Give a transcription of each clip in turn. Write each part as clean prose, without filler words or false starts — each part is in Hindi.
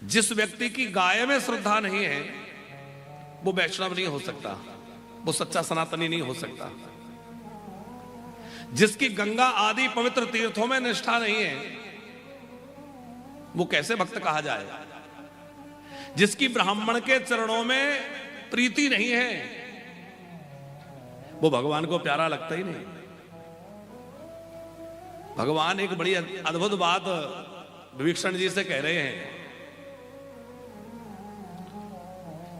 जिस व्यक्ति की गाय में श्रद्धा नहीं है वो वैष्णव नहीं हो सकता, वो सच्चा सनातनी नहीं हो सकता। जिसकी गंगा आदि पवित्र तीर्थों में निष्ठा नहीं है वो कैसे भक्त कहा जाए। जिसकी ब्राह्मण के चरणों में प्रीति नहीं है वो भगवान को प्यारा लगता ही नहीं। भगवान एक बड़ी अद्भुत बात विभीषण जी से कह रहे हैं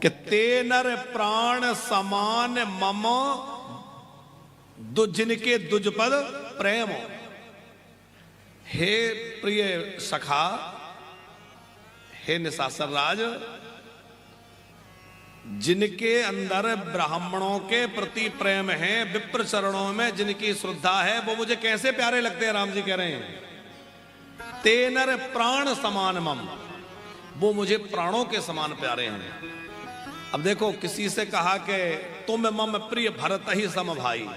कि ते नर प्राण समान मम जिनके दुजपद प्रेम। हे प्रिय सखा, हे निशाचर राज, जिनके अंदर ब्राह्मणों के प्रति प्रेम है, विप्र चरणों में जिनकी श्रद्धा है, वो मुझे कैसे प्यारे लगते हैं। राम जी कह रहे हैं ते नर प्राण समान मम, वो मुझे प्राणों के समान प्यारे हैं। अब देखो, किसी से कहा कि तुम मम प्रिय भरत ही सम भाई।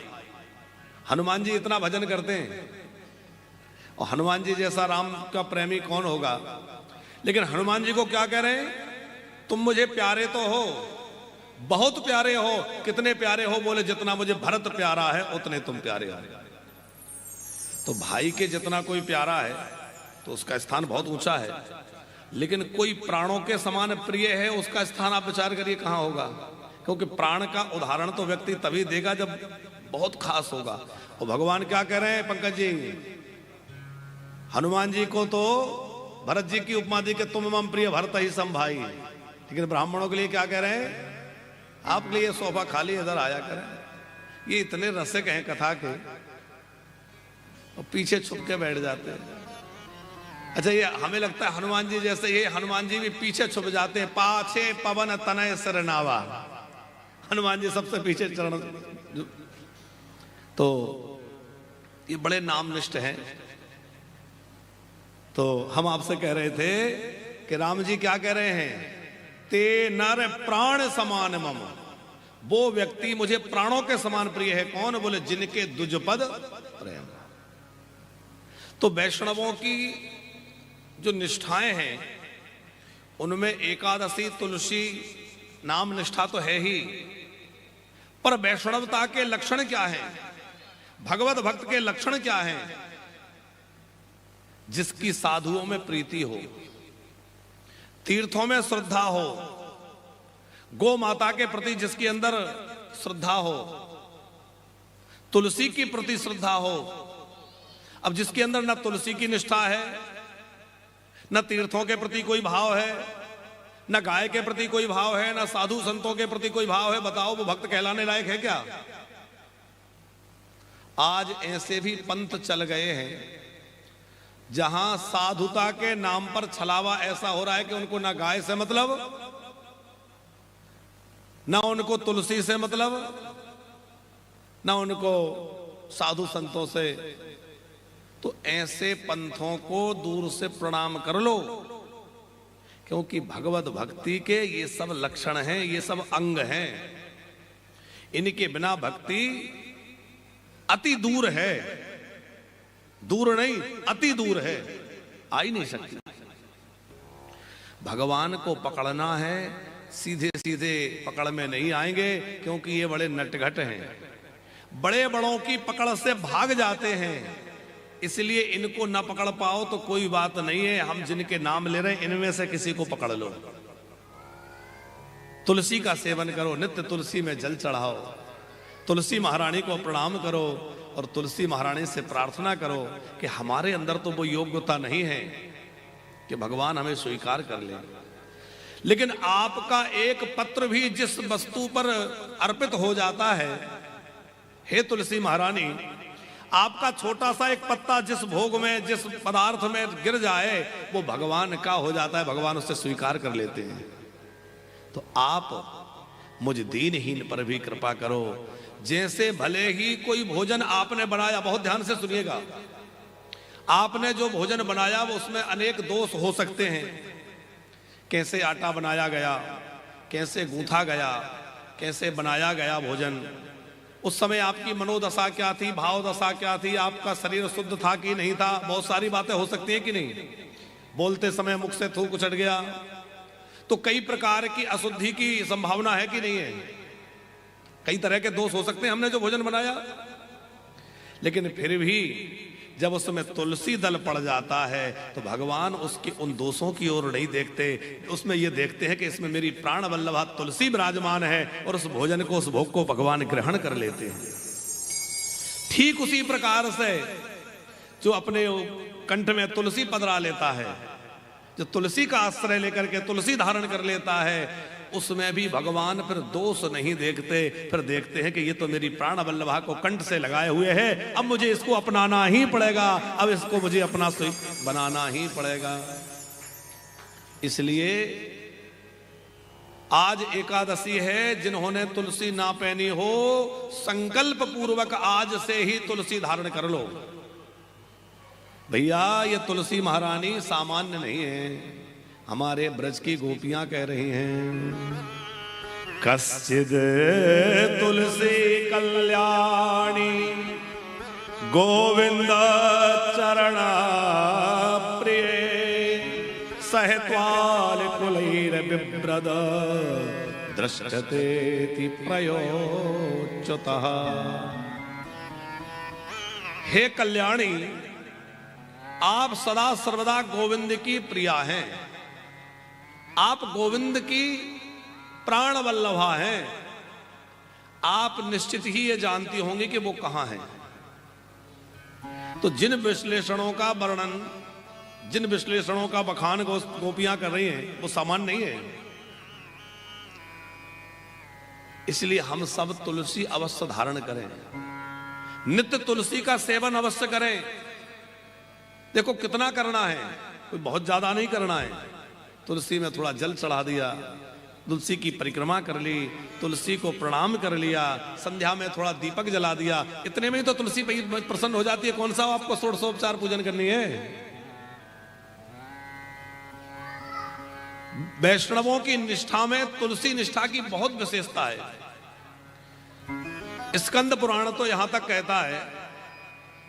हनुमान जी इतना भजन करते हैं और हनुमान जी जैसा राम का प्रेमी कौन होगा। लेकिन हनुमान जी को क्या कह रहे हैं, तुम मुझे प्यारे तो हो, बहुत प्यारे हो। कितने प्यारे हो, बोले जितना मुझे भरत प्यारा है उतने तुम प्यारे हो। तो भाई के जितना कोई प्यारा है तो उसका स्थान बहुत ऊंचा है, लेकिन कोई प्राणों के समान प्रिय है, उसका स्थान आप विचार करिए कहां होगा। क्योंकि प्राण का उदाहरण तो व्यक्ति तभी देगा जब बहुत खास होगा। और भगवान क्या कह रहे हैं पंकज जी, हनुमान जी को तो भरत जी की उपमा दी कि तुम मम प्रिय भरत ही सम भाई, लेकिन ब्राह्मणों के लिए क्या कह रहे हैं, आपके लिए सोफा खाली इधर आया करें। ये इतने रसिक हैं कथा के और पीछे छुप के बैठ जाते हैं। अच्छा, ये हमें लगता है हनुमान जी जैसे, ये हनुमान जी भी पीछे छुप जाते हैं। पाछे पवन तनय सरनावा, हनुमान जी सबसे पीछे चरण। तो ये बड़े नामनिष्ठ हैं। तो हम आपसे कह रहे थे कि राम जी क्या कह रहे हैं, ते नर प्राण समान मम, वो व्यक्ति मुझे प्राणों के समान प्रिय है। कौन, बोले जिनके दुजपद प्रेम। तो वैष्णवों की जो निष्ठाएं हैं उनमें एकादशी, तुलसी, नाम निष्ठा तो है ही, पर वैष्णवता के लक्षण क्या हैं, भगवत भक्त के लक्षण क्या हैं। जिसकी साधुओं में प्रीति हो, तीर्थों में श्रद्धा हो, गौ माता के प्रति जिसके अंदर श्रद्धा हो, तुलसी की प्रति श्रद्धा हो। अब जिसके अंदर न तुलसी की निष्ठा है, न तीर्थों के प्रति कोई भाव है, न गाय के प्रति कोई भाव है, न साधु संतों के प्रति कोई भाव है, बताओ वो भक्त कहलाने लायक है क्या। आज ऐसे भी पंथ चल गए हैं जहां साधुता के नाम पर छलावा ऐसा हो रहा है कि उनको ना गाय से मतलब, ना उनको तुलसी से मतलब, ना उनको साधु संतों से। तो ऐसे पंथों को दूर से प्रणाम कर लो, क्योंकि भगवत भक्ति के ये सब लक्षण हैं, ये सब अंग हैं। इनके बिना भक्ति अति दूर है, दूर नहीं अति दूर है, आ ही नहीं सकती। भगवान को पकड़ना है, सीधे सीधे पकड़ में नहीं आएंगे, क्योंकि ये बड़े नटघट हैं, बड़े बड़ों की पकड़ से भाग जाते हैं। इसलिए इनको न पकड़ पाओ तो कोई बात नहीं है, हम जिनके नाम ले रहे हैं इनमें से किसी को पकड़ लो। तुलसी का सेवन करो, नित्य तुलसी में जल चढ़ाओ, तुलसी महारानी को प्रणाम करो और तुलसी महारानी से प्रार्थना करो कि हमारे अंदर तो वो योग्यता नहीं है कि भगवान हमें स्वीकार कर ले। लेकिन आपका एक पत्र भी जिस वस्तु पर अर्पित हो जाता है, हे तुलसी महारानी, आपका छोटा सा एक पत्ता जिस भोग में, जिस पदार्थ में गिर जाए, वो भगवान का हो जाता है, भगवान उससे स्वीकार कर लेते हैं। तो आप मुझ दीनहीन पर भी कृपा करो। जैसे भले ही कोई भोजन आपने बनाया, बहुत ध्यान से सुनिएगा, आपने जो भोजन बनाया वो उसमें अनेक दोष हो सकते हैं। कैसे आटा बनाया गया, कैसे गूंथा गया, कैसे बनाया गया भोजन, उस समय आपकी मनोदशा क्या थी, भाव दशा क्या थी, आपका शरीर शुद्ध था कि नहीं था, बहुत सारी बातें हो सकती हैं कि नहीं। बोलते समय मुख से थूक उछट गया, तो कई प्रकार की अशुद्धि की संभावना है कि नहीं है? कई तरह के दोष हो सकते हैं हमने जो भोजन बनाया। लेकिन फिर भी जब उसमें तुलसी दल पड़ जाता है तो भगवान उसके उन दोषों की ओर नहीं देखते, उसमें ये देखते हैं कि इसमें मेरी प्राण वल्लभा तुलसी विराजमान है, और उस भोजन को, उस भोग को भगवान ग्रहण कर लेते हैं। ठीक उसी प्रकार से जो अपने कंठ में तुलसी पधरा लेता है, जो तुलसी का आश्रय लेकर के तुलसी धारण कर लेता है, उसमें भी भगवान फिर दोष नहीं देखते, फिर देखते हैं कि ये तो मेरी प्राण वल्लभा को कंठ से लगाए हुए है, अब मुझे इसको अपनाना ही पड़ेगा, अब इसको मुझे अपना बनाना ही पड़ेगा। इसलिए आज एकादशी है, जिन्होंने तुलसी ना पहनी हो, संकल्प पूर्वक आज से ही तुलसी धारण कर लो। भैया ये तुलसी महारानी सामान्य नहीं है, हमारे ब्रज की गोपियां कह रही हैं, कश्चिद तुलसी कल्याणी गोविंद चरण प्रिय सहत्वाल कुलैर बिभ्रद दृष्टते प्रयोच्युतः। हे कल्याणी, आप सदा सर्वदा गोविंद की प्रिया हैं, आप गोविंद की प्राण वल्लभा हैं। आप निश्चित ही ये जानती होंगी कि वो कहां हैं। तो जिन विश्लेषणों का वर्णन, जिन विश्लेषणों का बखान गोपियां कर रही हैं, वो सामान्य नहीं है। इसलिए हम सब तुलसी अवश्य धारण करें, नित्य तुलसी का सेवन अवश्य करें। देखो कितना करना है, कोई बहुत ज्यादा नहीं करना है। तुलसी में थोड़ा जल चढ़ा दिया, तुलसी की परिक्रमा कर ली, तुलसी को प्रणाम कर लिया, संध्या में थोड़ा दीपक जला दिया, इतने में ही तो तुलसी प्रसन्न हो जाती है। कौन सा आपको षोडशोपचार पूजन करनी है? वैष्णवों की निष्ठा में तुलसी निष्ठा की बहुत विशेषता है। स्कंद पुराण तो यहां तक कहता है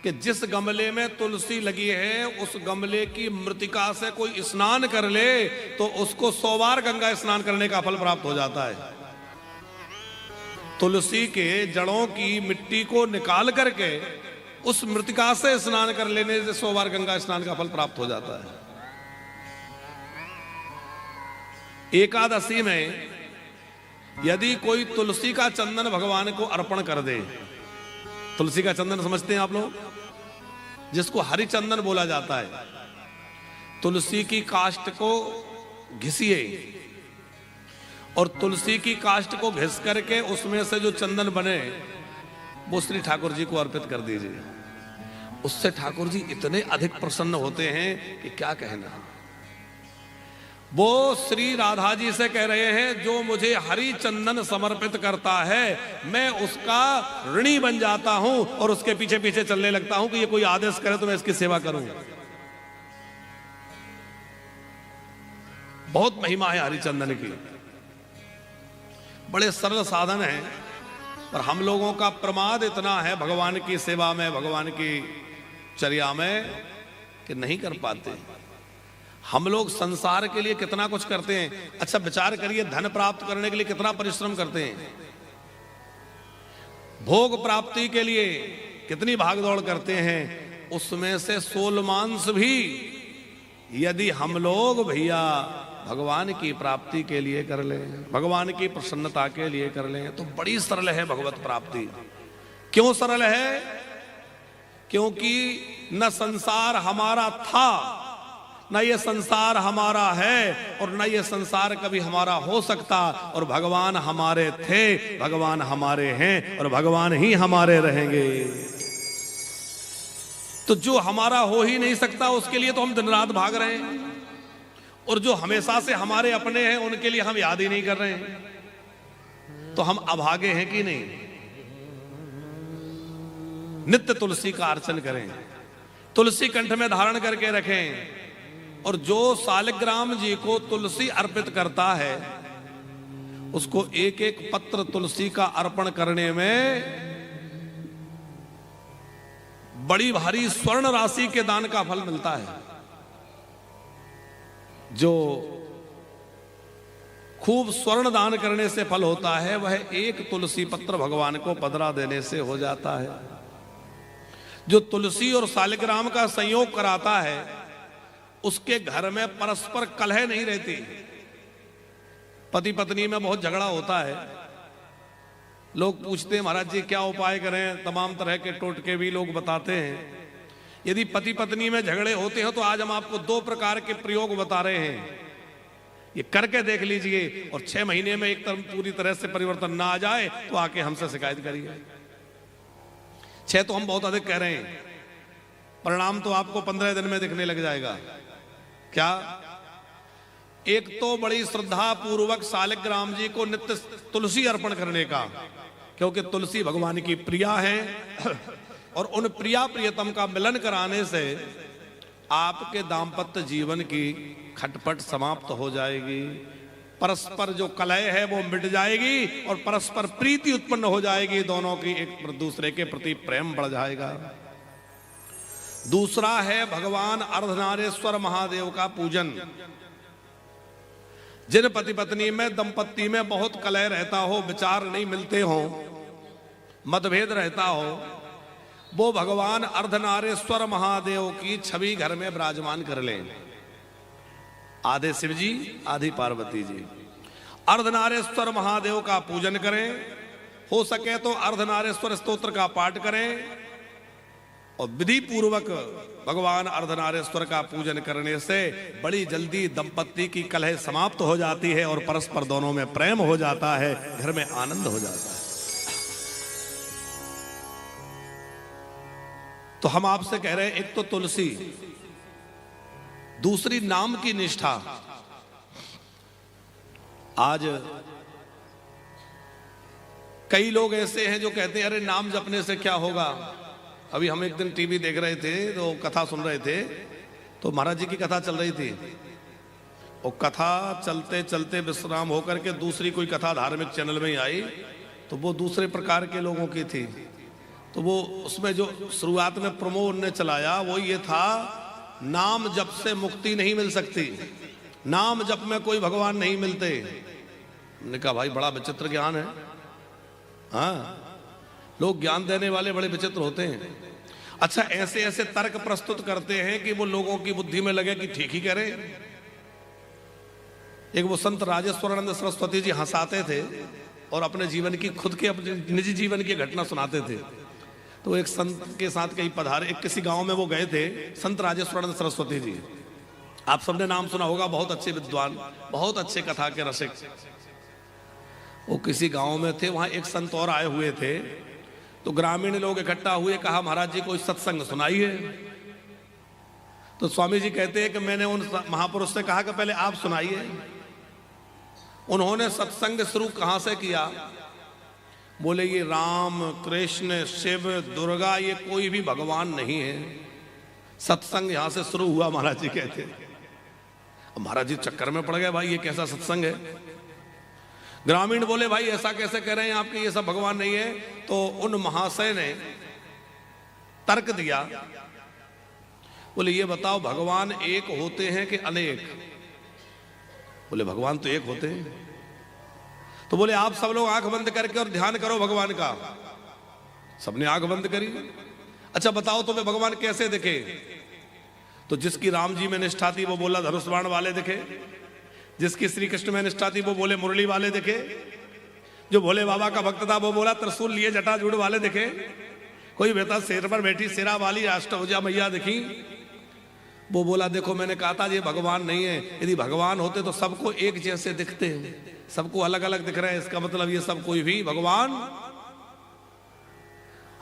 कि जिस गमले में तुलसी लगी है, उस गमले की मृतिका से कोई स्नान कर ले तो उसको 100 बार गंगा स्नान करने का फल प्राप्त हो जाता है। तुलसी के जड़ों की मिट्टी को निकाल करके उस मृतिका से स्नान कर लेने से 100 बार गंगा स्नान का फल प्राप्त हो जाता है। एकादशी में यदि कोई तुलसी का चंदन भगवान को अर्पण कर दे, तुलसी का चंदन समझते हैं आप लोग, जिसको हरि चंदन बोला जाता है। तुलसी की काष्ठ को घिसिए और तुलसी की काष्ठ को घिस करके उसमें से जो चंदन बने वो श्री ठाकुर जी को अर्पित कर दीजिए। उससे ठाकुर जी इतने अधिक प्रसन्न होते हैं कि क्या कहना। वो श्री राधा जी से कह रहे हैं, जो मुझे हरि चंदन समर्पित करता है मैं उसका ऋणी बन जाता हूं और उसके पीछे पीछे चलने लगता हूं कि ये कोई आदेश करे तो मैं इसकी सेवा करूं। बहुत महिमा है हरि चंदन की। बड़े सरल साधन हैं, पर हम लोगों का प्रमाद इतना है भगवान की सेवा में, भगवान की चर्या में, कि नहीं कर पाते। हम लोग संसार के लिए कितना कुछ करते हैं। अच्छा विचार करिए, धन प्राप्त करने के लिए कितना परिश्रम करते हैं, भोग प्राप्ति के लिए कितनी भागदौड़ करते हैं। उसमें से सोलमांस भी यदि हम लोग भैया भगवान की प्राप्ति के लिए कर लें, भगवान की प्रसन्नता के लिए कर लें, तो बड़ी सरल है भगवत प्राप्ति। क्यों सरल है? क्योंकि न संसार हमारा था, न ये संसार हमारा है, और न ये संसार कभी हमारा हो सकता। और भगवान हमारे थे, भगवान हमारे हैं, और भगवान ही हमारे रहेंगे। तो जो हमारा हो ही नहीं सकता उसके लिए तो हम दिन रात भाग रहे हैं, और जो हमेशा से हमारे अपने हैं उनके लिए हम याद ही नहीं कर रहे हैं। तो हम अभागे हैं कि नहीं? नित्य तुलसी का अर्चन करें, तुलसी कंठ में धारण करके रखें। और जो सालिग्राम जी को तुलसी अर्पित करता है उसको एक एक पत्र तुलसी का अर्पण करने में बड़ी भारी स्वर्ण राशि के दान का फल मिलता है। जो खूब स्वर्ण दान करने से फल होता है, वह एक तुलसी पत्र भगवान को पधरा देने से हो जाता है। जो तुलसी और सालिग्राम का संयोग कराता है, उसके घर में परस्पर कलह नहीं रहती। पति पत्नी में बहुत झगड़ा होता है, लोग पूछते हैं महाराज जी क्या उपाय करें, तमाम तरह के टोटके भी लोग बताते हैं। यदि पति पत्नी में झगड़े होते हैं तो आज हम आपको 2 प्रकार के प्रयोग बता रहे हैं, ये करके देख लीजिए, और 6 महीने में एक तरफ पूरी तरह से परिवर्तन ना आ जाए तो आके हमसे शिकायत करिए। 6 तो हम बहुत अधिक कह रहे हैं, परिणाम तो आपको 15 दिन में दिखने लग जाएगा। क्या? एक तो बड़ी श्रद्धा पूर्वक सालिग्राम जी को नित्य तुलसी अर्पण करने का, क्योंकि तुलसी भगवान की प्रिया है और उन प्रिया प्रियतम का मिलन कराने से आपके दाम्पत्य जीवन की खटपट समाप्त हो जाएगी, परस्पर जो कलह है वो मिट जाएगी और परस्पर प्रीति उत्पन्न हो जाएगी, दोनों की एक दूसरे के प्रति प्रेम बढ़ जाएगा। दूसरा है भगवान अर्धनारेश्वर महादेव का पूजन। जिन पति पत्नी में दंपत्ति में बहुत कलह रहता हो, विचार नहीं मिलते हो, मतभेद रहता हो, वो भगवान अर्धनारेश्वर महादेव की छवि घर में विराजमान कर लें। आधे शिव जी आधी पार्वती जी। अर्धनारेश्वर महादेव का पूजन करें, हो सके तो अर्धनारेश्वर स्तोत्र का पाठ करें, और विधि पूर्वक भगवान अर्धनारेश्वर का पूजन करने से बड़ी जल्दी दंपत्ति की कलह समाप्त हो जाती है और परस्पर दोनों में प्रेम हो जाता है, घर में आनंद हो जाता है। तो हम आपसे कह रहे हैं, एक तो तुलसी, दूसरी नाम की निष्ठा। आज कई लोग ऐसे हैं जो कहते हैं अरे नाम जपने से क्या होगा। अभी हम एक दिन टीवी देख रहे थे तो कथा सुन रहे थे, तो महाराज जी की कथा चल रही थी, और कथा चलते चलते विश्राम होकर के दूसरी कोई कथा धार्मिक चैनल में ही आई, तो वो दूसरे प्रकार के लोगों की थी। तो वो उसमें जो शुरुआत में प्रोमो उनने चलाया वो ये था, नाम जप से मुक्ति नहीं मिल सकती, नाम जप में कोई भगवान नहीं मिलते। हमने कहा भाई बड़ा विचित्र ज्ञान है। हाँ, लोग ज्ञान देने वाले बड़े विचित्र होते हैं। अच्छा, ऐसे ऐसे तर्क प्रस्तुत करते हैं कि वो लोगों की बुद्धि में लगे कि ठीक ही कह रहे। एक वो संत राजेश्वरानंद सरस्वती जी हंसाते थे और अपने जीवन की, खुद के अपने निजी जीवन की घटना सुनाते थे। तो एक संत के साथ कहीं पधारे, एक किसी गांव में वो गए थे, संत राजेश्वरानंद सरस्वती जी, आप सबने नाम सुना होगा, बहुत अच्छे विद्वान, बहुत अच्छे कथा के रसिक। वो किसी गांव में थे, वहां एक संत और आए हुए थे, तो ग्रामीण लोग इकट्ठा हुए, कहा महाराज जी कोई सत्संग सुनाइए। तो स्वामी जी कहते हैं कि मैंने उन महापुरुष से कहा कि पहले आप सुनाइए। उन्होंने सत्संग शुरू कहां से किया? बोले ये राम कृष्ण शिव दुर्गा ये कोई भी भगवान नहीं है, सत्संग यहां से शुरू हुआ। महाराज जी कहते हैं, महाराज जी चक्कर में पड़ गए, भाई ये कैसा सत्संग है। ग्रामीण बोले भाई ऐसा कैसे कह रहे हैं आपके, ये सब भगवान नहीं है। तो उन महाशय ने तर्क दिया, बोले ये बताओ भगवान एक होते हैं कि अनेक? बोले भगवान तो एक होते हैं। तो बोले आप सब लोग आंख बंद करके और ध्यान करो भगवान का। सबने आंख बंद करी। अच्छा बताओ तुम्हें भगवान कैसे दिखे? तो जिसकी राम जी में निष्ठा थी वो बोला धनुष बाण वाले दिखे, जिसकी श्री कृष्ण में निष्ठा थी वो बोले मुरली वाले दिखे, जो भोले बाबा का भक्त था वो बोला त्रिशूल लिए जटाजूड़ वाले दिखे, कोई बेटा शेर पर बैठी शेरा वाली अष्टभुजा मैया दिखी। वो बोला देखो मैंने कहा था ये भगवान नहीं है, यदि भगवान होते तो सबको एक जैसे दिखते हैं, सबको अलग अलग दिख रहे हैं, इसका मतलब ये सब कोई भी भगवान।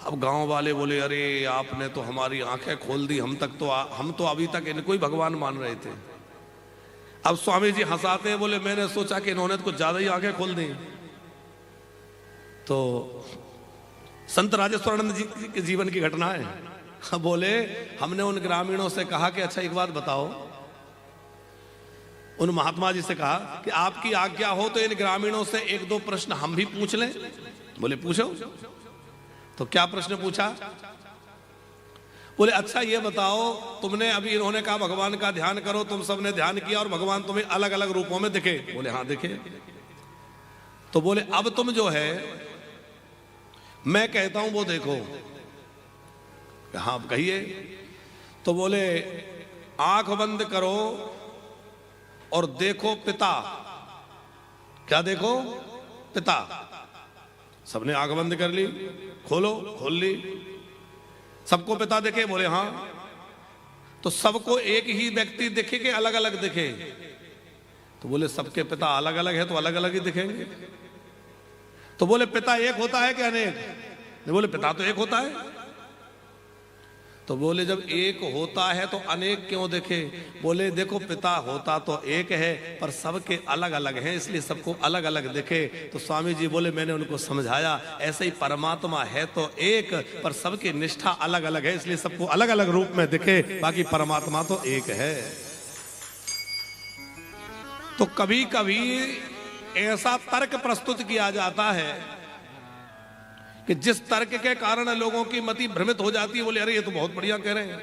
अब गांव वाले बोले अरे आपने तो हमारी आंखें खोल दी, हम तो अभी तक इनको ही भगवान मान रहे थे। अब स्वामी जी हंसाते हैं, बोले मैंने सोचा कि इन्होंने तो कुछ ज्यादा ही आंखें खोल दी। तो संत राजेश्वरानंद जी के जीवन की घटना है। बोले हमने उन ग्रामीणों से कहा कि अच्छा एक बात बताओ, उन महात्मा जी से कहा कि आपकी आज्ञा हो तो इन ग्रामीणों से एक दो प्रश्न हम भी पूछ लें। बोले पूछो। तो क्या प्रश्न पूछा? बोले अच्छा ये बताओ, तुमने अभी इन्होंने कहा भगवान का ध्यान करो, तुम सबने ध्यान किया और भगवान तुम्हें अलग अलग रूपों में दिखे। बोले हाँ दिखे। तो बोले अब तुम जो है मैं कहता हूं वो देखो। हाँ आप कहिए। तो बोले आंख बंद करो और देखो पिता। क्या देखो? पिता। सबने आंख बंद कर ली, खोलो, खोल ली, सबको पिता दिखे। बोले हाँ। तो सबको एक ही व्यक्ति दिखे कि अलग अलग दिखे? तो बोले सबके पिता अलग अलग है तो अलग अलग ही दिखेंगे। तो बोले पिता एक होता है कि अनेक? बोले पिता तो एक होता है। तो बोले जब एक होता है तो अनेक क्यों दिखे? बोले देखो पिता होता तो एक है पर सबके अलग अलग हैं, इसलिए सबको अलग अलग दिखे। तो स्वामी जी बोले मैंने उनको समझाया ऐसे ही परमात्मा है तो एक, पर सबकी निष्ठा अलग अलग है, इसलिए सबको अलग अलग रूप में दिखे, बाकी परमात्मा तो एक है। तो कभी कभी ऐसा तर्क प्रस्तुत किया जाता है कि जिस तर्क के कारण लोगों की मति भ्रमित हो जाती है। बोले अरे ये तो बहुत बढ़िया कह रहे हैं।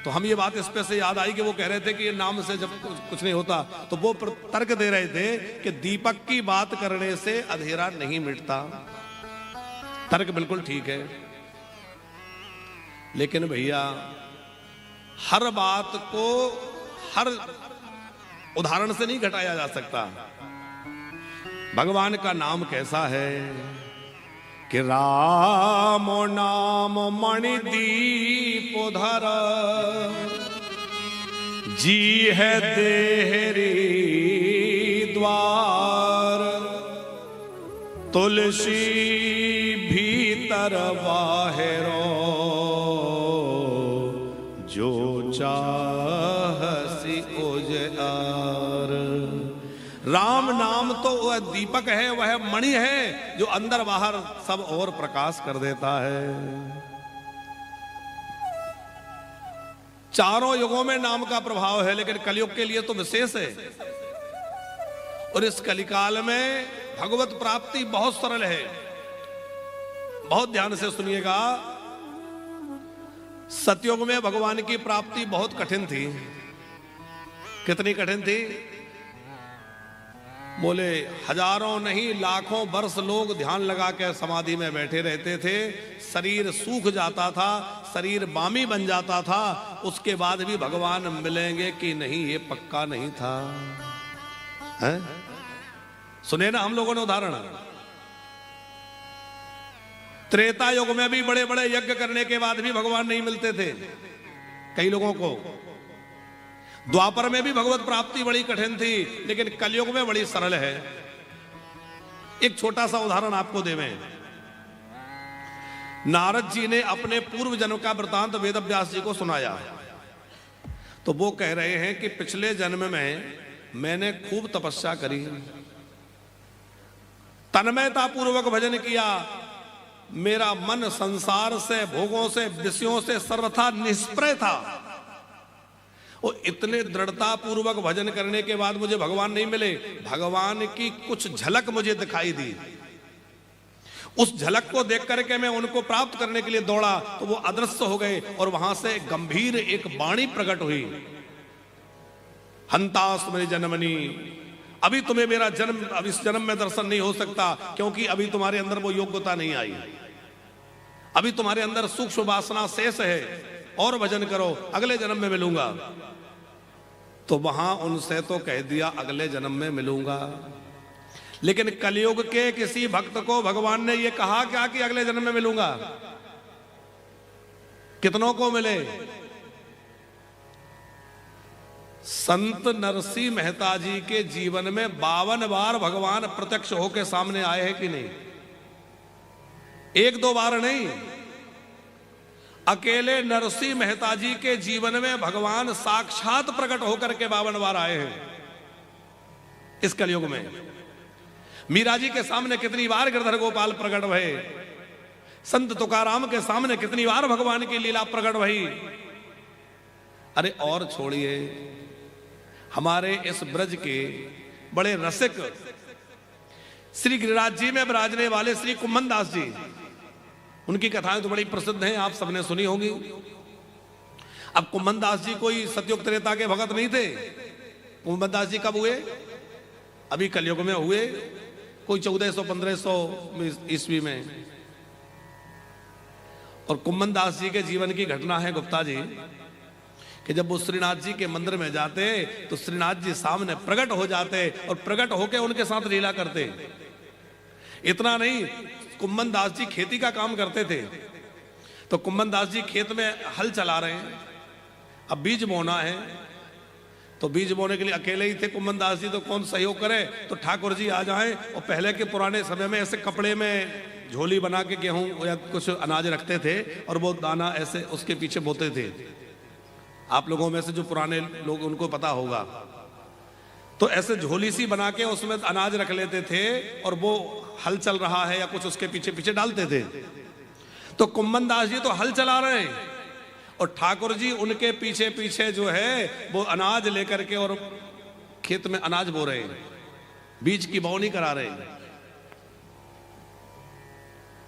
तो हम ये बात इस पे से याद आई कि वो कह रहे थे कि ये नाम से जब कुछ नहीं होता, तो वो तर्क दे रहे थे कि दीपक की बात करने से अंधेरा नहीं मिटता। तर्क बिल्कुल ठीक है, लेकिन भैया हर बात को हर उदाहरण से नहीं घटाया जा सकता। भगवान का नाम कैसा है कि राम नाम मणिदीप धर, जी है देहरी द्वार, तुलसी भीतर बाहरो, जो चाहसी उजियार। राम नाम तो वह दीपक है, वह मणि है जो अंदर बाहर सब और प्रकाश कर देता है। चारों युगों में नाम का प्रभाव है, लेकिन कलयुग के लिए तो विशेष है। और इस कलिकाल में भगवत प्राप्ति बहुत सरल है। बहुत ध्यान से सुनिएगा। सतयुग में भगवान की प्राप्ति बहुत कठिन थी। कितनी कठिन थी? बोले हजारों नहीं लाखों वर्ष लोग ध्यान लगा के समाधि में बैठे रहते थे, शरीर सूख जाता था, शरीर बामी बन जाता था, उसके बाद भी भगवान मिलेंगे कि नहीं ये पक्का नहीं था। है? सुने ना हम लोगों ने उदाहरण। त्रेता युग में भी बड़े बड़े यज्ञ करने के बाद भी भगवान नहीं मिलते थे कई लोगों को। द्वापर में भी भगवत प्राप्ति बड़ी कठिन थी, लेकिन कलयुग में बड़ी सरल है। एक छोटा सा उदाहरण आपको देवें। नारद जी ने अपने पूर्व जन्म का वृतांत वेदव्यास जी को सुनाया। तो वो कह रहे हैं कि पिछले जन्म में मैंने खूब तपस्या करी, तन्मयता पूर्वक भजन किया, मेरा मन संसार से, भोगों से, विषयों से सर्वथा निष्प्रय था। और इतने दृढ़ता पूर्वक भजन करने के बाद मुझे भगवान नहीं मिले। भगवान की कुछ झलक मुझे दिखाई दी। उस झलक को देख करके मैं उनको प्राप्त करने के लिए दौड़ा तो वो अदृश्य हो गए, और वहां से गंभीर एक वाणी प्रकट हुई। हंतास्मि जन्मनि, अभी तुम्हें मेरा जन्म, अब इस जन्म में दर्शन नहीं हो सकता, क्योंकि अभी तुम्हारे अंदर वो योग्यता नहीं आई। अभी तुम्हारे अंदर सूक्ष्म वासना शेष है, और भजन करो, अगले जन्म में मिलूंगा। तो वहां उनसे तो कह दिया अगले जन्म में मिलूंगा। लेकिन कलयुग के किसी भक्त को भगवान ने यह कहा क्या कि अगले जन्म में मिलूंगा? कितनों को मिले? संत नरसिंह मेहता जी के जीवन में 52 बार भगवान प्रत्यक्ष होकर सामने आए हैं कि नहीं? एक दो बार नहीं। अकेले नरसिंह मेहता जी के जीवन में भगवान साक्षात प्रकट होकर के 52 बार आए हैं इस कलयुग में। मीरा जी के सामने कितनी बार गिरधर गोपाल प्रकट भये, संत तुकाराम के सामने कितनी बार भगवान की लीला प्रकट भई। अरे और छोड़िए, हमारे इस ब्रज के बड़े रसिक श्री गिरिराज जी में विराजने वाले श्री कुम्भनदास जी, उनकी कथाएं तो बड़ी प्रसिद्ध हैं, आप सबने सुनी होंगी। अब कुम्भन दास जी कोई सतयुग त्रेता के भगत नहीं थे। कुम्भन दास जी कब हुए? अभी कलयुग में हुए, कोई 1400-1500 ईस्वी में। और कुम्भन दास जी के जीवन की घटना है गुप्ता जी कि जब वो श्रीनाथ जी के मंदिर में जाते तो श्रीनाथ जी सामने प्रकट हो जाते और प्रकट होकर उनके साथ लीला करते। इतना नहीं, कुम्भन दास जी खेती का काम करते थे। तो कुम्भन दास जी खेत में हल चला रहे हैं, अब बीज बोना है, तो बीज बोने के लिए अकेले ही थे कुम्भन दास जी, तो कौन सहयोग करे? तो ठाकुर जी आ जाएं। और पहले के पुराने समय में ऐसे कपड़े में झोली बना के गेहूं या कुछ अनाज रखते थे और वो दाना ऐसे उसके पीछे बोते थे। आप लोगों में से जो पुराने लोग उनको पता होगा, तो ऐसे झोली सी बना के उसमें अनाज रख लेते थे और वो हल चल रहा है या कुछ उसके पीछे पीछे डालते थे। तो कुम्भन दास जी तो हल चला रहे हैं और ठाकुर जी उनके पीछे पीछे जो है वो अनाज लेकर के और खेत में अनाज बो रहे हैं, बीज की बोनी करा रहे हैं।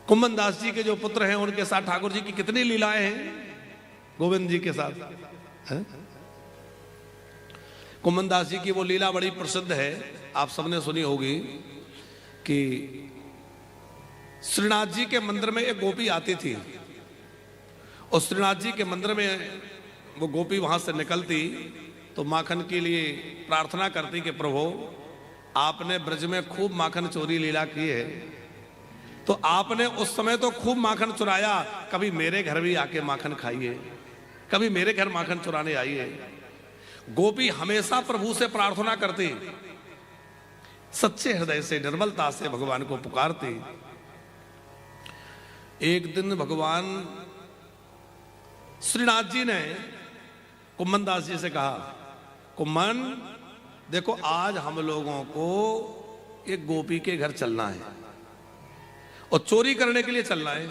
कुम्भन दास जी के जो पुत्र हैं उनके साथ ठाकुर जी की कितनी लीलाएं हैं गोविंद जी के साथ है? कुम्भन दास जी की वो लीला बड़ी प्रसिद्ध है, आप सबने सुनी होगी कि श्रीनाथ जी के मंदिर में एक गोपी आती थी और श्रीनाथ जी के मंदिर में वो गोपी वहां से निकलती तो माखन के लिए प्रार्थना करती कि प्रभु आपने ब्रज में खूब माखन चोरी लीला की है, तो आपने उस समय तो खूब माखन चुराया, कभी मेरे घर भी आके माखन खाइए, कभी मेरे घर माखन चुराने आइए। गोपी हमेशा प्रभु से प्रार्थना करती, सच्चे हृदय से निर्मलता से भगवान को पुकारती। एक दिन भगवान श्रीनाथ जी ने कुम्भन दास जी से कहा, कुम्भन देखो आज हम लोगों को एक गोपी के घर चलना है और चोरी करने के लिए चलना है।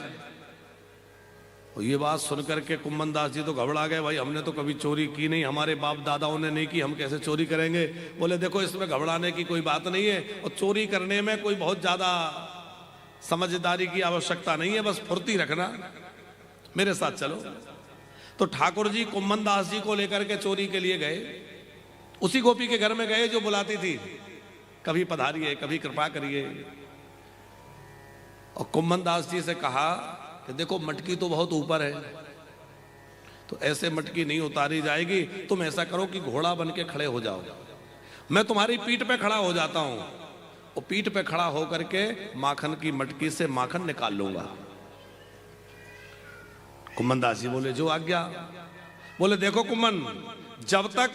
और ये बात सुनकर के कुम्भन दास जी तो घबरा गए, भाई हमने तो कभी चोरी की नहीं, हमारे बाप दादाओं ने नहीं की, हम कैसे चोरी करेंगे? बोले देखो इसमें घबराने की कोई बात नहीं है और चोरी करने में कोई बहुत ज्यादा समझदारी की आवश्यकता नहीं है, बस फुर्ती रखना, मेरे साथ चलो। तो ठाकुर जी कुम्भन दास जी को लेकर के चोरी के लिए गए, उसी गोपी के घर में गए जो बुलाती थी, कभी पधारिए कभी कृपा करिए। और कुम्भन दास जी से कहा कि देखो मटकी तो बहुत ऊपर है, तो ऐसे मटकी नहीं उतारी जाएगी, तुम ऐसा करो कि घोड़ा बन के खड़े हो जाओ, मैं तुम्हारी पीठ पे खड़ा हो जाता हूं और पीठ पे खड़ा होकर के माखन की मटकी से माखन निकाल लूंगा। कुम्भन दास जी बोले जो आज्ञा। बोले देखो कुम्भन, जब तक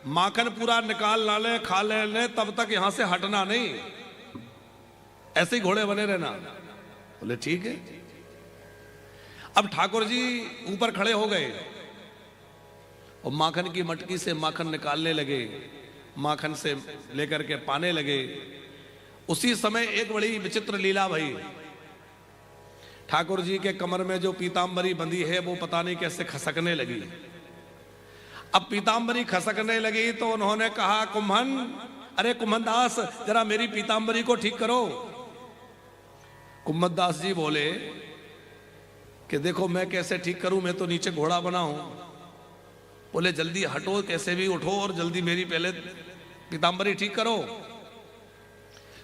माखन पूरा निकाल ना ले खा ले तब तक यहां से हटना नहीं, ऐसे ही घोड़े बने रहना। बोले ठीक है। अब ठाकुर जी ऊपर खड़े हो गए और माखन की मटकी से माखन निकालने लगे, माखन से लेकर के पाने लगे। उसी समय एक बड़ी विचित्र लीला भई। ठाकुर जी के कमर में जो पीतांबरी बंधी है वो पता नहीं कैसे खसकने लगी। अब पीतांबरी खसकने लगी तो उन्होंने कहा, कुम्भन, अरे कुम्भन दास जरा मेरी पीतांबरी को ठीक करो। कुम्भन दास जी बोले कि देखो मैं कैसे ठीक करूं, मैं तो नीचे घोड़ा बना हूं। बोले जल्दी हटो, कैसे भी उठो और जल्दी मेरी पहले पीतांबरी ठीक करो।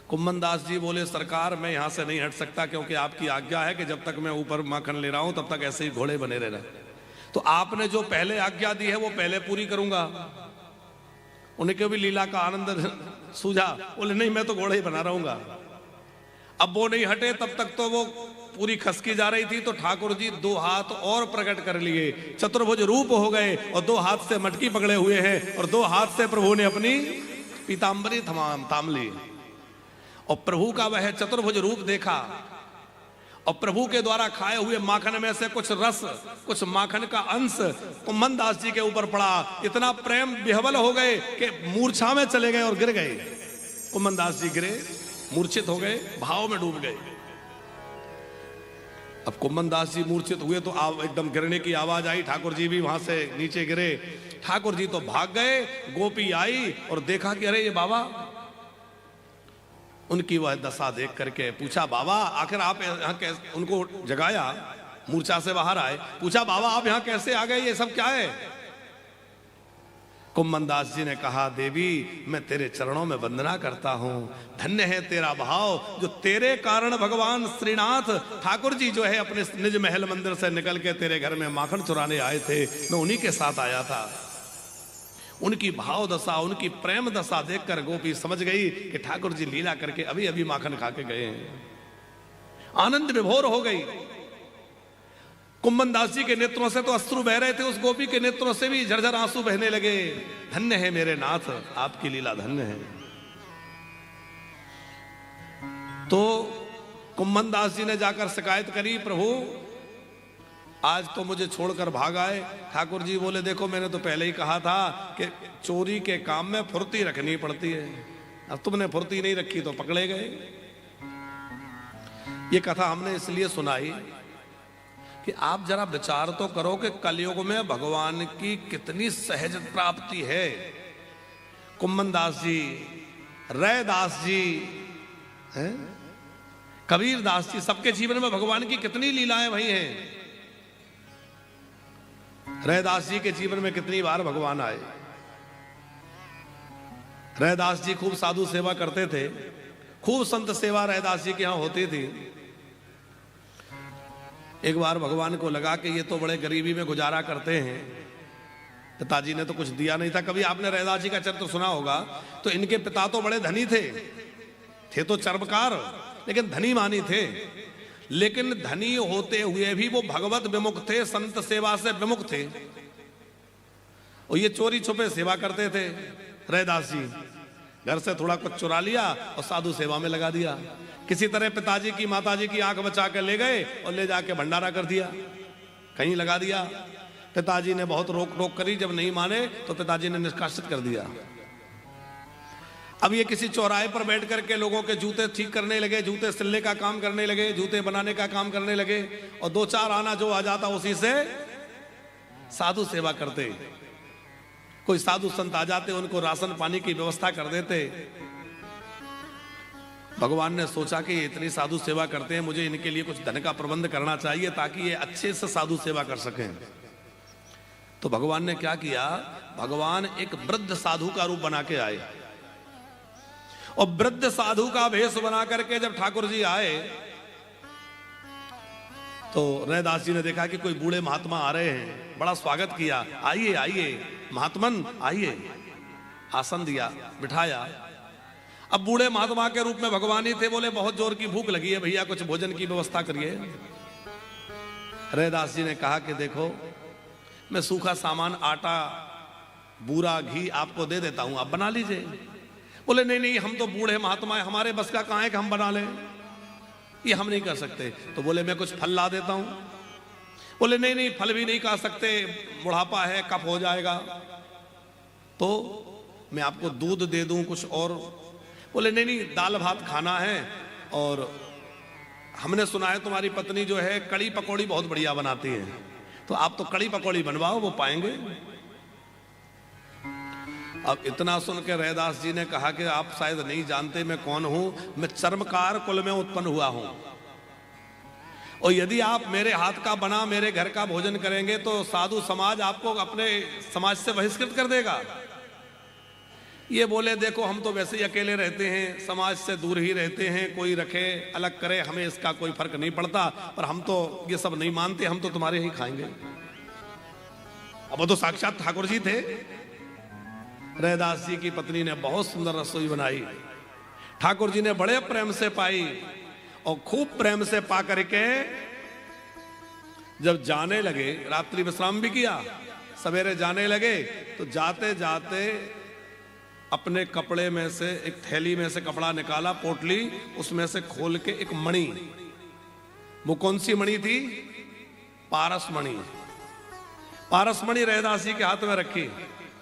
कुम्भन दास जी बोले सरकार मैं यहां से नहीं हट सकता, क्योंकि आपकी आज्ञा है कि जब तक मैं ऊपर माखन ले रहा हूं तब तक ऐसे ही घोड़े बने रहना, तो आपने जो पहले आज्ञा दी है वो पहले पूरी करूंगा। उनके भी लीला का आनंद सूझा। बोले नहीं मैं तो घोड़े ही बना रहूंगा। अब वो नहीं हटे तब तक तो वो पूरी खसकी जा रही थी, तो ठाकुर जी दो हाथ और प्रकट कर लिए, चतुर्भुज रूप हो गए और दो हाथ से मटकी पकड़े हुए हैं और दो हाथ से प्रभु ने अपनी पीतांबरी थाम ली और प्रभु का वह चतुर्भुज रूप देखा और प्रभु के द्वारा खाए हुए माखन में से कुछ रस, कुछ माखन का अंश कुम्भन दास जी के ऊपर पड़ा। इतना प्रेम विह्वल हो गए कि मूर्छा में चले गए और गिर गए। कुम्भन दास जी गिरे, मूर्छित हो गए, भाव में डूब गए। अब कुम्भन दास जी मूर्छित हुए तो एकदम गिरने की आवाज आई, ठाकुर जी भी वहां से नीचे गिरे। ठाकुर जी तो भाग गए, गोपी आई और देखा कि अरे ये बाबा। उनकी वह दशा देख करके पूछा, बाबा आखिर आप यहाँ उनको जगाया, मूर्छा से बाहर आए, पूछा बाबा आप यहां कैसे आ गए, ये सब क्या है? कुम्मन दास जी ने कहा देवी मैं तेरे चरणों में वंदना करता हूं, धन्य है तेरा भाव जो तेरे कारण भगवान श्रीनाथ ठाकुर जी जो है अपने निज महल मंदिर से निकल के तेरे घर में माखन चुराने आए थे, मैं उन्हीं के साथ आया था। उनकी भाव दशा, उनकी प्रेम दशा देखकर गोपी समझ गई कि ठाकुर जी लीला करके अभी अभी माखन खा के गए हैं। आनंद विभोर हो गई। कुम्मन दास जी के नेत्रों से तो अश्रु बह रहे थे, उस गोपी के नेत्रों से भी झरझर आंसू बहने लगे। धन्य है मेरे नाथ, आपकी लीला धन्य है। तो कुम्मन दास जी ने जाकर शिकायत करी, प्रभु आज तो मुझे छोड़कर भाग आए। ठाकुर जी बोले देखो मैंने तो पहले ही कहा था कि चोरी के काम में फुर्ती रखनी पड़ती है, अब तुमने फुर्ती नहीं रखी तो पकड़े गए। ये कथा हमने इसलिए सुनाई कि आप जरा विचार तो करो कि कलयुग में भगवान की कितनी सहज प्राप्ति है। कुम्मन दास जी, रैदास जी, कबीर दास जी, सबके जीवन में भगवान की कितनी लीलाएं भई हैं। रैदास जी के जीवन में कितनी बार भगवान आए। रैदास जी खूब साधु सेवा करते थे, खूब संत सेवा रैदास जी के यहां होती थी। एक बार भगवान को लगा कि ये तो बड़े गरीबी में गुजारा करते हैं, पिताजी ने तो कुछ दिया नहीं था। कभी आपने रैदास जी का चरित्र सुना होगा, तो इनके पिता तो बड़े धनी थे तो चर्मकार, लेकिन धनी मानी थे। लेकिन धनी होते हुए भी वो भगवत विमुख थे, संत सेवा से विमुख थे, और ये चोरी छुपे सेवा करते थे। रैदास जी घर से थोड़ा कुछ चुरा लिया और साधु सेवा में लगा दिया। किसी तरह पिताजी की माताजी की आंख बचा कर ले गए और ले जाके भंडारा कर दिया, कहीं लगा दिया। पिताजी ने बहुत रोक टोक करी, जब नहीं माने तो पिताजी ने निष्कासित कर दिया। अब ये किसी चौराहे पर बैठ करके लोगों के जूते ठीक करने लगे, जूते सिलने का काम करने लगे, जूते बनाने का काम करने लगे, और दो चार आना जो आ जाता उसी से साधु सेवा करते। कोई साधु संत आ जाते, उनको राशन पानी की व्यवस्था कर देते। भगवान ने सोचा कि ये इतनी साधु सेवा करते हैं, मुझे इनके लिए कुछ धन का प्रबंध करना चाहिए ताकि ये अच्छे से साधु सेवा कर सकें। तो भगवान ने क्या किया, भगवान एक वृद्ध साधु का रूप बना के आए, और वृद्ध साधु का भेष बना करके जब ठाकुर जी आए तो रैदास जी ने देखा कि कोई बूढ़े महात्मा आ रहे हैं, बड़ा स्वागत किया, आइए आइए महात्मन आइए, आसन दिया, बिठाया। अब बूढ़े महात्मा के रूप में भगवान ही थे, बोले बहुत जोर की भूख लगी है भैया, कुछ भोजन की व्यवस्था करिए। रैदास जी ने कहा कि देखो मैं सूखा सामान, आटा, बूरा, घी आपको दे देता हूं, आप बना लीजिए। बोले नहीं नहीं, हम तो बूढ़े महात्मा है, हमारे बस का कहां है कि हम बना लें, ये हम नहीं कर सकते। तो बोले मैं कुछ फल ला देता हूं। बोले नहीं नहीं, फल भी नहीं खा सकते, बुढ़ापा है, कफ हो जाएगा, तो मैं आपको दूध दे दूं कुछ और। बोले नहीं नहीं, दाल भात खाना है, और हमने सुना है तुम्हारी पत्नी जो है कड़ी पकौड़ी बहुत बढ़िया बनाती है, तो आप तो कड़ी पकौड़ी बनवाओ, वो पाएंगे। अब इतना सुन के रैदास जी ने कहा कि आप शायद नहीं जानते मैं कौन हूं, मैं चर्मकार कुल में उत्पन्न हुआ हूं, और यदि आप मेरे हाथ का बना मेरे घर का भोजन करेंगे तो साधु समाज आपको अपने समाज से बहिष्कृत कर देगा। ये बोले देखो हम तो वैसे ही अकेले रहते हैं, समाज से दूर ही रहते हैं, कोई रखे अलग करे हमें इसका कोई फर्क नहीं पड़ता, पर हम तो ये सब नहीं मानते, हम तो तुम्हारे ही खाएंगे। अब वो तो साक्षात ठाकुर जी थे। रैदास जी की पत्नी ने बहुत सुंदर रसोई बनाई, ठाकुर जी ने बड़े प्रेम से पाई, और खूब प्रेम से पा करके जब जाने लगे, रात्रि विश्राम भी किया, सवेरे जाने लगे, तो जाते जाते अपने कपड़े में से एक थैली में से कपड़ा निकाला, पोटली, उसमें से खोल के एक मणि, वो कौन सी मणि थी, पारस मणि, पारस मणि रैदास जी के हाथ में रखी,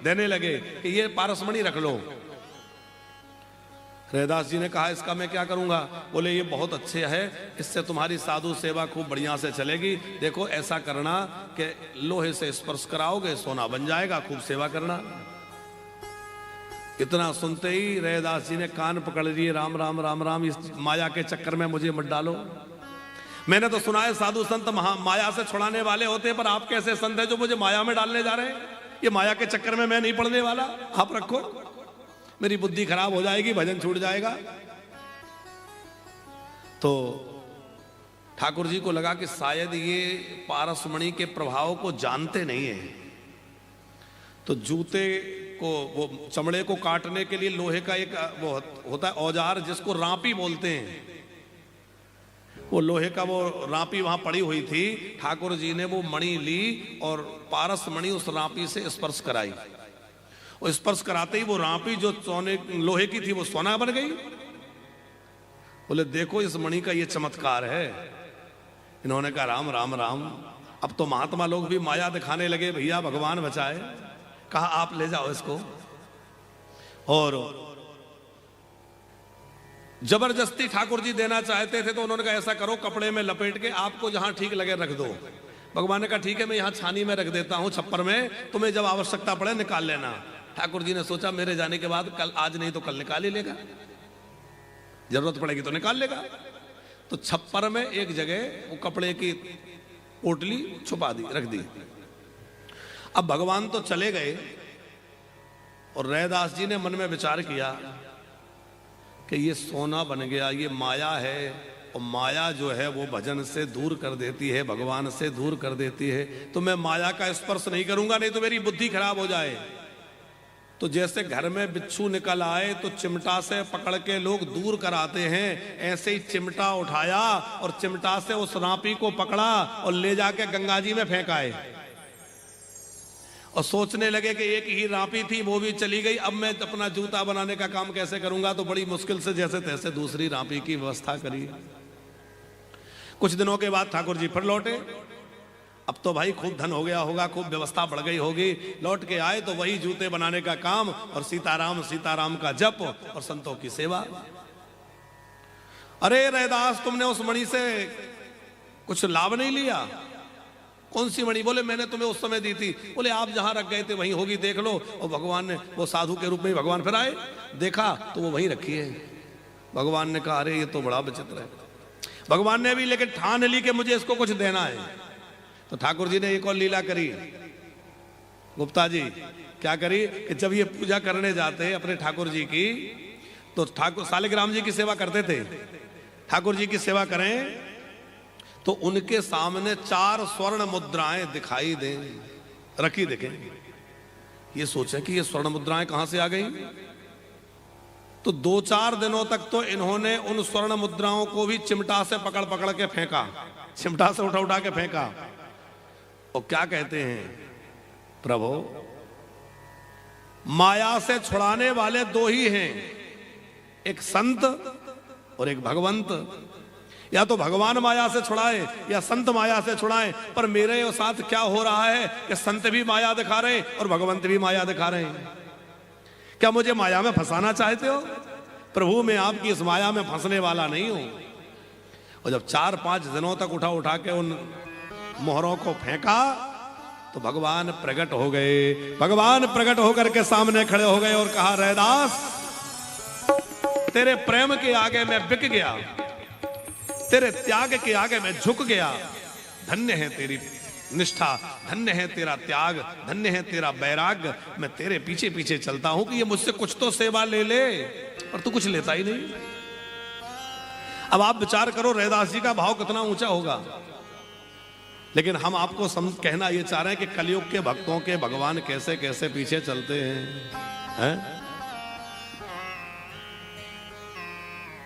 देने लगे कि ये पारस मणि रख लो। रैदास जी ने कहा इसका मैं क्या करूंगा। बोले ये बहुत अच्छे है, इससे तुम्हारी साधु सेवा खूब बढ़िया से चलेगी। देखो ऐसा करना कि लोहे से स्पर्श कराओगे सोना बन जाएगा, खूब सेवा करना। इतना सुनते ही रैदास जी ने कान पकड़ लिए, राम राम राम राम, इस माया के चक्कर में मुझे मत डालो। मैंने तो सुना है साधु संत माया से छुड़ाने वाले होते हैं, पर आप कैसे संत हैं जो मुझे माया में डालने जा रहे हैं? ये माया के चक्कर में मैं नहीं पड़ने वाला, आप रखो, मेरी बुद्धि खराब हो जाएगी, भजन छूट जाएगा। तो ठाकुर जी को लगा कि शायद ये पारसमणि के प्रभाव को जानते नहीं है। तो जूते को, वो चमड़े को काटने के लिए लोहे का एक वो होता है औजार, जिसको रांपी बोलते हैं, वो लोहे का वो रांपी वहां पड़ी हुई थी। ठाकुर जी ने वो मणि ली और पारस मणि उस रांपी से स्पर्श कराई, और स्पर्श कराते ही वो रांपी जो सोने लोहे की थी वो सोना बन गई। बोले देखो इस मणि का ये चमत्कार है। इन्होंने कहा राम राम राम। अब तो महात्मा लोग भी माया दिखाने लगे, भैया भगवान बचाए। कहा आप ले जाओ इसको, और जबरदस्ती ठाकुर जी देना चाहते थे तो उन्होंने कहा ऐसा करो कपड़े में लपेट के आपको जहां ठीक लगे रख दो। भगवान ने कहा ठीक है, मैं यहां छानी में रख देता हूं छप्पर में, तुम्हें जब आवश्यकता पड़े निकाल लेना। ठाकुर जी ने सोचा मेरे जाने के बाद कल, आज नहीं तो कल निकाल ही लेगा, जरूरत पड़ेगी तो निकाल लेगा। तो छप्पर में एक जगह वो कपड़े की पोटली छुपा दी, रख दी। अब भगवान तो चले गए और रैदास जी ने मन में विचार किया कि ये सोना बन गया, ये माया है, और माया जो है वो भजन से दूर कर देती है, भगवान से दूर कर देती है। तो मैं माया का स्पर्श नहीं करूंगा, नहीं तो मेरी बुद्धि खराब हो जाए। तो जैसे घर में बिच्छू निकल आए तो चिमटा से पकड़ के लोग दूर कराते हैं, ऐसे ही चिमटा उठाया और चिमटा से उस रांपी को पकड़ा और ले जाके गंगा जी में फेंकाए। और सोचने लगे कि एक ही रांपी थी, वो भी चली गई, अब मैं अपना जूता बनाने का काम कैसे करूंगा। तो बड़ी मुश्किल से जैसे तैसे दूसरी रांपी की व्यवस्था करी। कुछ दिनों के बाद ठाकुर जी फिर लौटे। अब तो भाई खूब धन हो गया होगा, खूब व्यवस्था बढ़ गई होगी। लौट के आए तो वही जूते बनाने का काम और सीताराम सीताराम का जप और संतों की सेवा। अरे रैदास, तुमने उस मणि से कुछ लाभ नहीं लिया? कौन सी मणि? बोले मैंने तुम्हें उस समय दी थी। बोले आप जहां रख गए थे वहीं होगी, देख लो। और भगवान ने, वो साधु के रूप में भगवान फिर आए, देखा तो वो वहीं रखी है। भगवान ने कहा अरे ये तो बड़ा विचित्र है। भगवान ने भी लेकिन ठान ली कि मुझे इसको कुछ देना है। तो ठाकुर जी ने एक और लीला करी, गुप्ता जी क्या करी कि जब ये पूजा करने जाते हैं अपने ठाकुर जी की, तो ठाकुर सालिग्राम जी की सेवा करते थे। ठाकुर जी की सेवा करें तो उनके सामने 4 स्वर्ण मुद्राएं दिखाई दें, रखी दिखें। ये सोचें कि ये स्वर्ण मुद्राएं कहां से आ गई। तो 2-4 दिनों तक तो इन्होंने उन स्वर्ण मुद्राओं को भी चिमटा से पकड़ पकड़ के फेंका, चिमटा से उठा उठा के फेंका। और क्या कहते हैं, प्रभु माया से छुड़ाने वाले 2 ही हैं, एक संत और एक भगवंत। या तो भगवान माया से छुड़ाए या संत माया से छुड़ाए। पर मेरे साथ क्या हो रहा है कि संत भी माया दिखा रहे हैं और भगवंत भी माया दिखा रहे हैं। क्या मुझे माया में फंसाना चाहते हो? प्रभु मैं आपकी इस माया में फंसने वाला नहीं हूं। और जब 4-5 दिनों तक उठा उठा के उन मोहरों को फेंका तो भगवान प्रकट हो गए। भगवान प्रकट होकर के सामने खड़े हो गए और कहा रैदास, तेरे प्रेम के आगे मैं बिक गया, तेरे त्याग के आगे मैं झुक गया। धन्य है तेरी निष्ठा, धन्य है तेरा त्याग, धन्य है तेरा वैराग्य। मैं तेरे पीछे पीछे चलता हूं कि ये मुझसे कुछ तो सेवा ले ले, पर तू कुछ लेता ही नहीं। अब आप विचार करो रैदास जी का भाव कितना ऊंचा होगा। लेकिन हम आपको कहना ये चाह रहे हैं कि कलयुग के भक्तों के भगवान कैसे कैसे पीछे चलते हैं?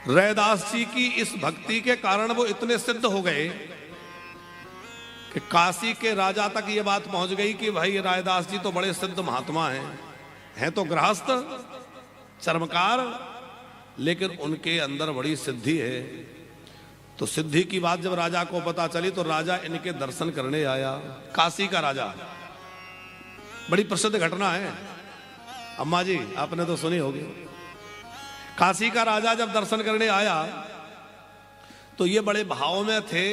रैदास जी की इस भक्ति के कारण वो इतने सिद्ध हो गए कि काशी के राजा तक ये बात पहुंच गई कि भाई रैदास जी तो बड़े सिद्ध महात्मा हैं तो गृहस्थ चर्मकार, लेकिन उनके अंदर बड़ी सिद्धि है। तो सिद्धि की बात जब राजा को पता चली तो राजा इनके दर्शन करने आया। काशी का राजा, बड़ी प्रसिद्ध घटना है, अम्मा जी आपने तो सुनी होगी। काशी का राजा जब दर्शन करने आया तो ये बड़े भाव में थे।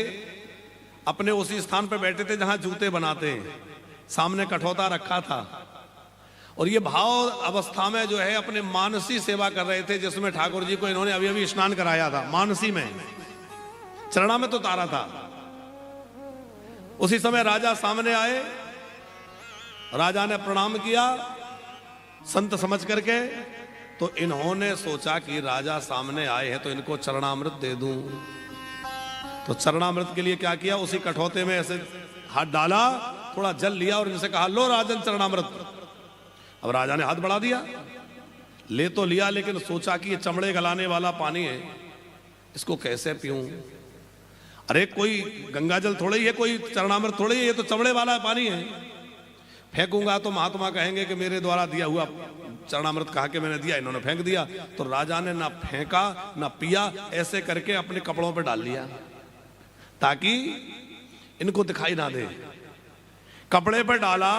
अपने उसी स्थान पर बैठे थे जहां जूते बनाते हैं, सामने कठौता रखा था और ये भाव अवस्था में जो है अपने मानसी सेवा कर रहे थे, जिसमें ठाकुर जी को इन्होंने अभी अभी स्नान कराया था। मानसी में चरणामृत उतारा था। उसी समय राजा सामने आए, राजा ने प्रणाम किया संत समझ करके। तो इन्होंने सोचा कि राजा सामने आए हैं तो इनको चरणामृत दे दूं। तो चरणामृत के लिए क्या किया, उसी कठौते में ऐसे हाथ डाला, थोड़ा जल लिया और इनसे कहा लो राजन चरणामृत। अब राजा ने हाथ बढ़ा दिया, ले तो लिया, लेकिन सोचा कि ये चमड़े गलाने वाला पानी है, इसको कैसे पीऊं। अरे कोई गंगा जल थोड़ा ही है, कोई चरणामृत थोड़ा ही है, ये तो चमड़े वाला पानी है। फेंकूंगा तो महात्मा कहेंगे कि मेरे द्वारा दिया हुआ चरणामृत कहा कि मैंने दिया, इन्होंने फेंक दिया। तो राजा ने ना फेंका ना पिया, ऐसे करके अपने कपड़ों पे डाल लिया ताकि इनको दिखाई ना दे। कपड़े पे डाला,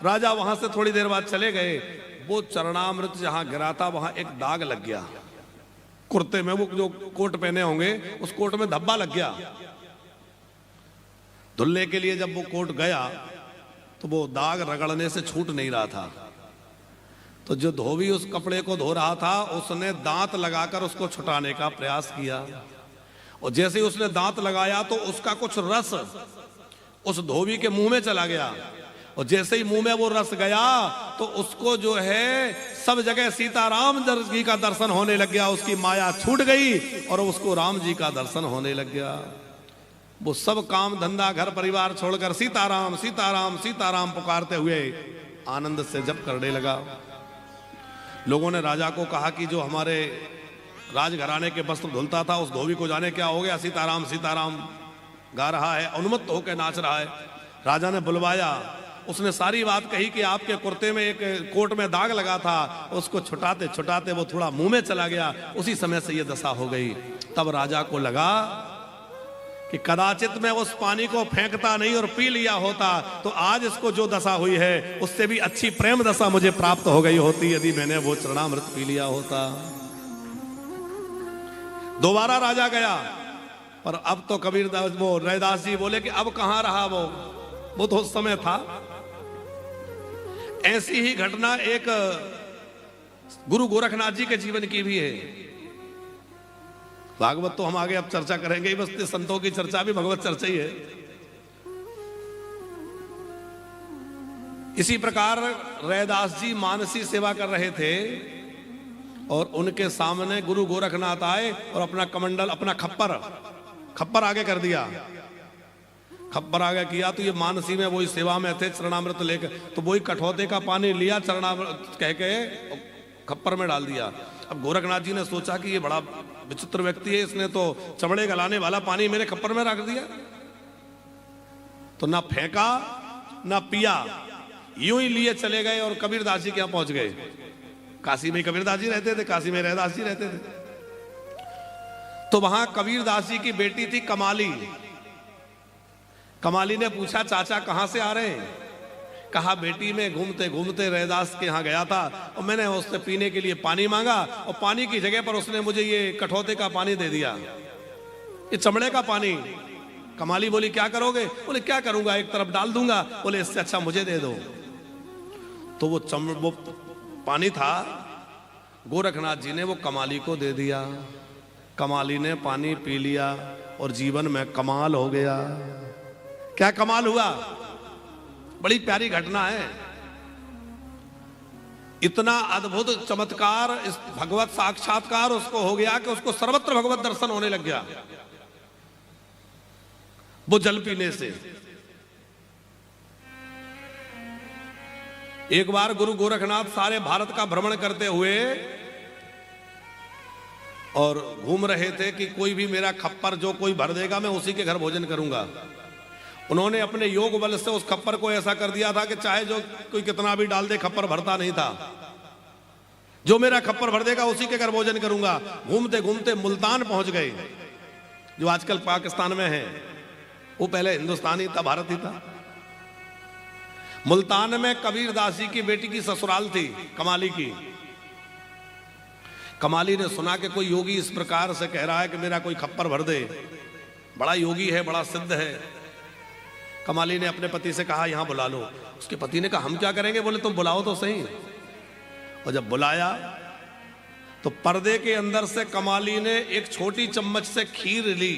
राजा वहां से थोड़ी देर बाद चले गए। वो चरणामृत जहां गिरा था वहां एक दाग लग गया, कुर्ते में, वो जो कोट पहने होंगे उस कोट में धब्बा लग गया। धुलने के लिए जब वो कोट गया तो वो दाग रगड़ने से छूट नहीं रहा था। तो जो धोबी उस कपड़े को धो रहा था उसने दांत लगाकर उसको छुटाने का प्रयास किया, और जैसे ही उसने दांत लगाया तो उसका कुछ रस उस धोबी के मुंह में चला गया, और जैसे ही मुंह में वो रस गया तो उसको जो है सब जगह सीताराम जी का दर्शन होने लग गया। उसकी माया छूट गई और उसको राम जी का दर्शन होने लग गया। वो सब काम धंधा घर परिवार छोड़कर सीताराम सीताराम सीताराम पुकारते हुए आनंद से जप करने लगा। लोगों ने राजा को कहा कि जो हमारे राजघराने के वस्त्र धुलता था उस धोबी को जाने क्या हो गया, सीताराम सीताराम गा रहा है, उन्मत्त होकर नाच रहा है। राजा ने बुलवाया, उसने सारी बात कही कि आपके कुर्ते में एक कोट में दाग लगा था, उसको छुटाते छुटाते वो थोड़ा मुंह में चला गया, उसी समय से ये दशा हो गई। तब राजा को लगा कि कदाचित मैं उस पानी को फेंकता नहीं और पी लिया होता तो आज इसको जो दशा हुई है उससे भी अच्छी प्रेम दशा मुझे प्राप्त हो गई होती यदि मैंने वो चरणामृत पी लिया होता। दोबारा राजा गया, पर अब तो कबीरदास वो रैदास जी बोले कि अब कहां रहा वो तो उस समय था। ऐसी ही घटना एक गुरु गोरखनाथ जी के जीवन की भी है। भागवत तो हम आगे अब चर्चा करेंगे ही, बस संतों की चर्चा भी भगवत चर्चा ही है। इसी प्रकार रैदास जी मानसी सेवा कर रहे थे और उनके सामने गुरु गोरखनाथ आए और अपना कमंडल, अपना खप्पर आगे कर दिया। खप्पर आगे किया तो ये मानसी में वही सेवा में थे, चरणामृत लेकर, तो वही कठौते का पानी लिया, चरणामृत कह के खप्पर में डाल दिया। अब गोरखनाथ जी ने सोचा कि ये बड़ा विचित्र व्यक्ति है, इसने तो चमड़े गलाने वाला पानी मेरे खप्पर में रख दिया। तो ना फेंका ना पिया, यूं ही लिए चले गए और कबीरदास जी के यहां पहुंच गए। काशी में कबीरदास जी रहते थे, काशी में रैदास जी रहते थे। तो वहां कबीरदास जी की बेटी थी कमाली। कमाली ने पूछा चाचा कहां से आ रहे हैं? कहा बेटी मैं घूमते घूमते रैदास के यहां गया था और मैंने उससे पीने के लिए पानी मांगा और पानी की जगह पर उसने मुझे ये कठौते का पानी दे दिया, ये चमड़े का पानी। कमाली बोली क्या करोगे? बोले क्या करूंगा, एक तरफ डाल दूंगा। बोले इससे अच्छा मुझे दे दो। तो वो पानी था, गोरखनाथ जी ने वो कमाली को दे दिया। कमाली ने पानी पी लिया और जीवन में कमाल हो गया। क्या कमाल हुआ? बड़ी प्यारी घटना है। इतना अद्भुत चमत्कार, इस भगवत साक्षात्कार उसको हो गया कि उसको सर्वत्र भगवत दर्शन होने लग गया वो जल पीने से। एक बार गुरु गोरखनाथ सारे भारत का भ्रमण करते हुए और घूम रहे थे कि कोई भी मेरा खप्पर जो कोई भर देगा मैं उसी के घर भोजन करूंगा। उन्होंने अपने योग बल से उस खप्पर को ऐसा कर दिया था कि चाहे जो कोई कितना भी डाल दे खप्पर भरता नहीं था। जो मेरा खप्पर भर देगा उसी के घर भोजन करूंगा। घूमते घूमते मुल्तान पहुंच गए, जो आजकल पाकिस्तान में है, वो पहले हिंदुस्तानी था, भारत ही था। मुल्तान में कबीरदास जी की बेटी की ससुराल थी, कमाली की। कमाली ने सुना कि कोई योगी इस प्रकार से कह रहा है कि मेरा कोई खप्पर भर दे, बड़ा योगी है, बड़ा सिद्ध है। कमाली ने अपने पति से कहा यहां बुला लो। उसके पति ने कहा हम क्या करेंगे? बोले तुम बुलाओ तो सही। और जब बुलाया तो पर्दे के अंदर से कमाली ने एक छोटी चम्मच से खीर ली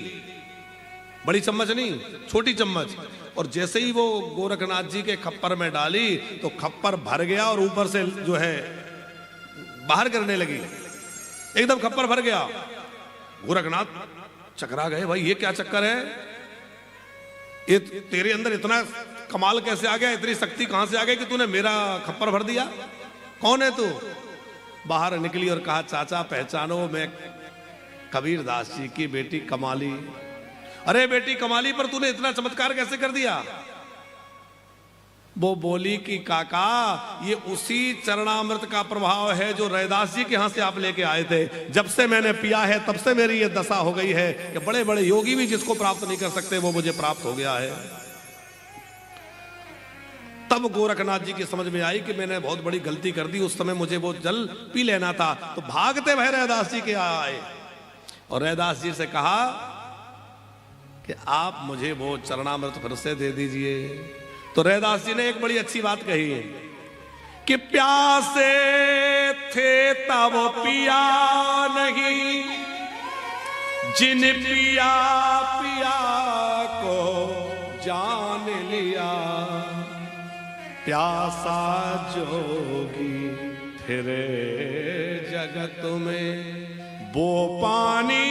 बड़ी चम्मच नहीं, छोटी चम्मच। और जैसे ही वो गोरखनाथ जी के खप्पर में डाली तो खप्पर भर गया और ऊपर से जो है बाहर करने लगी, एकदम खप्पर भर गया। गोरखनाथ चकरा गए, भाई ये क्या चक्कर है, ये तेरे अंदर इतना कमाल कैसे आ गया, इतनी शक्ति कहां से आ गई कि तूने मेरा खप्पर भर दिया, कौन है तू? बाहर निकली और कहा, चाचा पहचानो, मैं कबीर दास जी की बेटी कमाली। अरे बेटी कमाली, पर तूने इतना चमत्कार कैसे कर दिया? वो बोली कि काका, ये उसी चरणामृत का प्रभाव है जो रैदास जी के यहां से आप लेके आए थे। जब से मैंने पिया है तब से मेरी ये दशा हो गई है कि बड़े बड़े योगी भी जिसको प्राप्त नहीं कर सकते वो मुझे प्राप्त हो गया है। तब गोरखनाथ जी की समझ में आई कि मैंने बहुत बड़ी गलती कर दी, उस समय मुझे वो जल पी लेना था। तो भागते भय रैदास जी के आए और रैदास जी से कहा कि आप मुझे वो चरणामृत फिर से दे दीजिए। तो रैदास जी ने एक बड़ी अच्छी बात कही है कि प्यासे थे तब पिया नहीं, जिन पिया पिया को जान लिया। प्यासा जोगी फिरे जगत में, वो पानी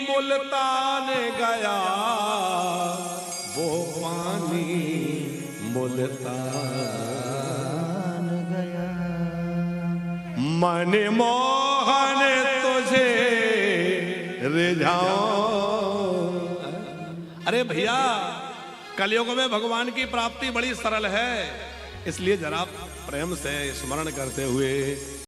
मुल्तान गया, वो पानी मुल्तान गया। मन मोहन तुझे रिझाओ। अरे भैया, कलयुग में भगवान की प्राप्ति बड़ी सरल है, इसलिए जरा प्रेम से स्मरण करते हुए